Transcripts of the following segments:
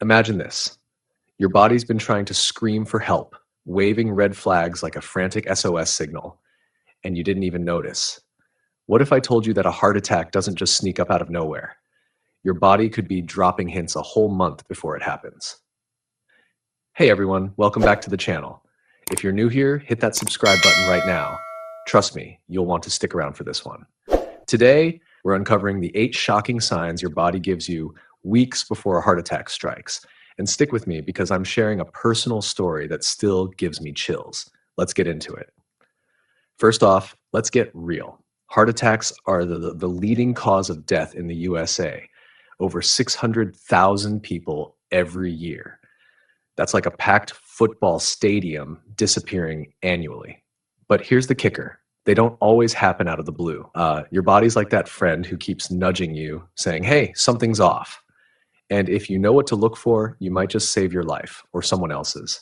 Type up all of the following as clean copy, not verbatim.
Imagine this. Your body's been trying to scream for help, waving red flags like a frantic SOS signal, and you didn't even notice. What if I told you that a heart attack doesn't just sneak up out of nowhere? Your body could be dropping hints a whole month before it happens. Hey everyone, welcome back to the channel. If you're new here, hit that subscribe button right now. Trust me, you'll want to stick around for this one. Today, we're uncovering the 8 shocking signs your body gives you weeks before a heart attack strikes. And stick with me because I'm sharing a personal story that still gives me chills. Let's get into it. First off, let's get real. Heart attacks are the leading cause of death in the USA. Over 600,000 people every year. That's like a packed football stadium disappearing annually. But here's the kicker. They don't always happen out of the blue. Your body's like that friend who keeps nudging you, saying, hey, something's off. And if you know what to look for, you might just save your life or someone else's.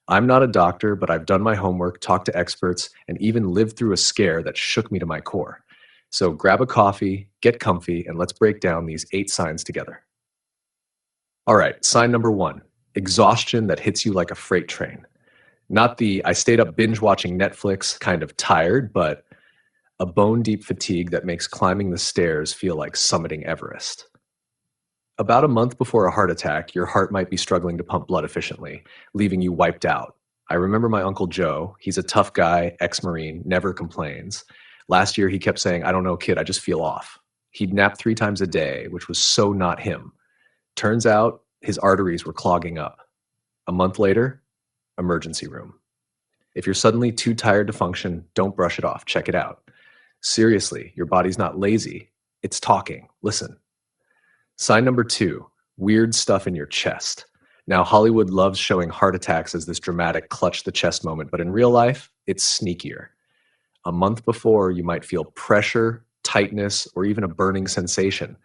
I'm not a doctor, but I've done my homework, talked to experts, and even lived through a scare that shook me to my core. So grab a coffee, get comfy, and let's break down these 8 signs together. All right, sign number 1, exhaustion that hits you like a freight train. Not the I stayed up binge watching Netflix kind of tired, but a bone-deep fatigue that makes climbing the stairs feel like summiting Everest. About a month before a heart attack, your heart might be struggling to pump blood efficiently, leaving you wiped out. I remember my Uncle Joe. He's a tough guy, ex-Marine, never complains. Last year, he kept saying, I don't know, kid, I just feel off. He'd nap 3 times a day, which was so not him. Turns out, his arteries were clogging up. A month later, emergency room. If you're suddenly too tired to function, don't brush it off. Check it out. Seriously, your body's not lazy. It's talking. Listen. Sign number 2, weird stuff in your chest. Now, Hollywood loves showing heart attacks as this dramatic clutch the chest moment, but in real life, it's sneakier. A month before, you might feel pressure, tightness, or even a burning sensation,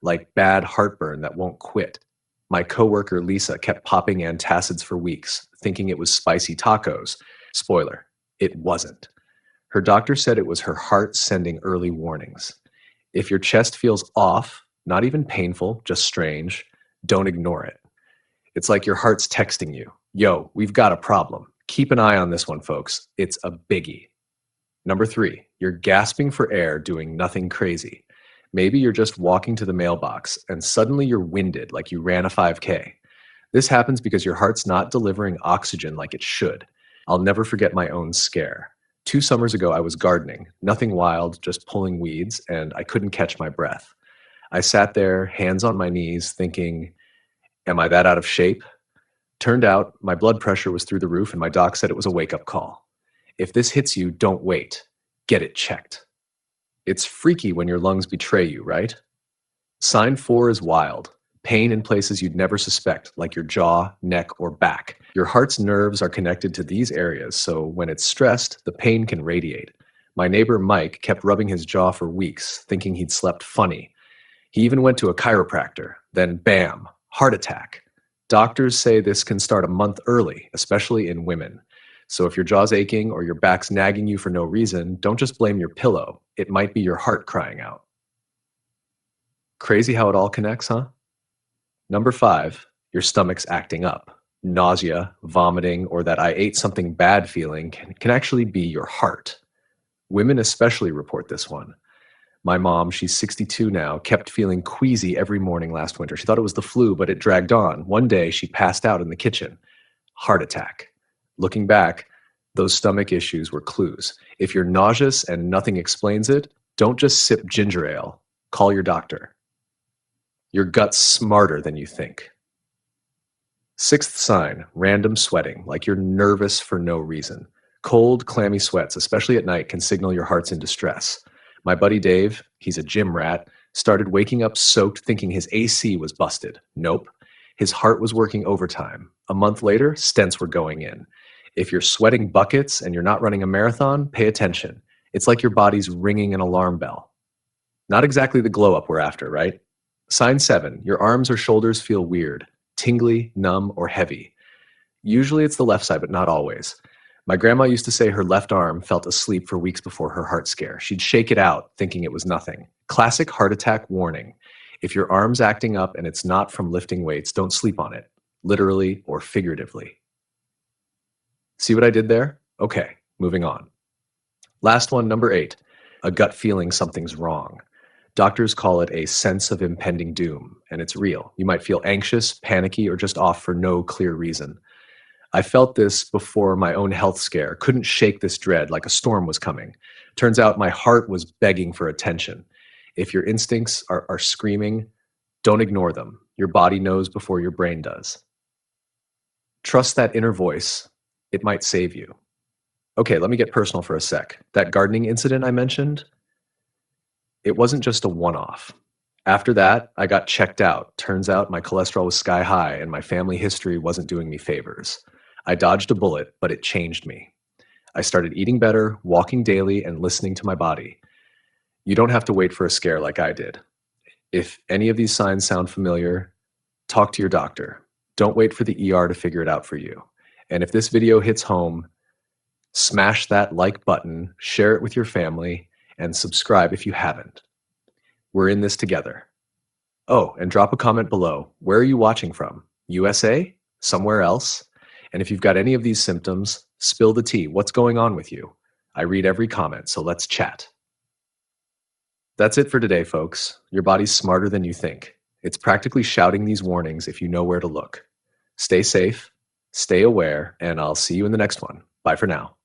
like bad heartburn that won't quit. My coworker Lisa kept popping antacids for weeks, thinking it was spicy tacos. Spoiler, it wasn't. Her doctor said it was her heart sending early warnings. If your chest feels off, not even painful, just strange, don't ignore it. It's like your heart's texting you, yo, we've got a problem. Keep an eye on this one, folks. It's a biggie. Number 3, you're gasping for air doing nothing crazy. Maybe you're just walking to the mailbox and suddenly you're winded like you ran a 5K. This happens because your heart's not delivering oxygen like it should. I'll never forget my own scare. 2 summers ago, I was gardening, nothing wild, just pulling weeds, and I couldn't catch my breath. I sat there, hands on my knees, thinking, am I that out of shape? Turned out my blood pressure was through the roof and my doc said it was a wake-up call. If this hits you, don't wait. Get it checked. It's freaky when your lungs betray you, right? Sign 4 is wild. Pain in places you'd never suspect, like your jaw, neck, or back. Your heart's nerves are connected to these areas, so when it's stressed, the pain can radiate. My neighbor Mike kept rubbing his jaw for weeks, thinking he'd slept funny. He even went to a chiropractor. Then bam, heart attack. Doctors say this can start a month early, especially in women. So if your jaw's aching or your back's nagging you for no reason, don't just blame your pillow. It might be your heart crying out. Crazy how it all connects, huh? Number 5, your stomach's acting up. Nausea, vomiting, or that I ate something bad feeling can actually be your heart. Women especially report this one. My mom, she's 62 now, kept feeling queasy every morning last winter. She thought it was the flu, but it dragged on. One day, she passed out in the kitchen. Heart attack. Looking back, those stomach issues were clues. If you're nauseous and nothing explains it, don't just sip ginger ale. Call your doctor. Your gut's smarter than you think. 6th sign, random sweating, like you're nervous for no reason. Cold, clammy sweats, especially at night, can signal your heart's in distress. My buddy Dave, he's a gym rat, started waking up soaked thinking his AC was busted. Nope. His heart was working overtime. A month later, stents were going in. If you're sweating buckets and you're not running a marathon, pay attention. It's like your body's ringing an alarm bell. Not exactly the glow up we're after, right? Sign 7, your arms or shoulders feel weird, tingly, numb, or heavy. Usually it's the left side, but not always. My grandma used to say her left arm felt asleep for weeks before her heart scare. She'd shake it out, thinking it was nothing. Classic heart attack warning. If your arm's acting up and it's not from lifting weights, don't sleep on it, literally or figuratively. See what I did there? Okay, moving on. Last one, number 8, a gut feeling something's wrong. Doctors call it a sense of impending doom, and it's real. You might feel anxious, panicky, or just off for no clear reason. I felt this before my own health scare, couldn't shake this dread like a storm was coming. Turns out my heart was begging for attention. If your instincts are screaming, don't ignore them. Your body knows before your brain does. Trust that inner voice. It might save you. Okay, let me get personal for a sec. That gardening incident I mentioned, it wasn't just a one-off. After that, I got checked out. Turns out my cholesterol was sky high and my family history wasn't doing me favors. I dodged a bullet, but it changed me. I started eating better, walking daily, and listening to my body. You don't have to wait for a scare like I did. If any of these signs sound familiar, talk to your doctor. Don't wait for the ER to figure it out for you. And if this video hits home, smash that like button, share it with your family, and subscribe if you haven't. We're in this together. Oh, and drop a comment below. Where are you watching from? USA? Somewhere else? And if you've got any of these symptoms, spill the tea. What's going on with you? I read every comment, so let's chat. That's it for today, folks. Your body's smarter than you think. It's practically shouting these warnings if you know where to look. Stay safe, stay aware, and I'll see you in the next one. Bye for now.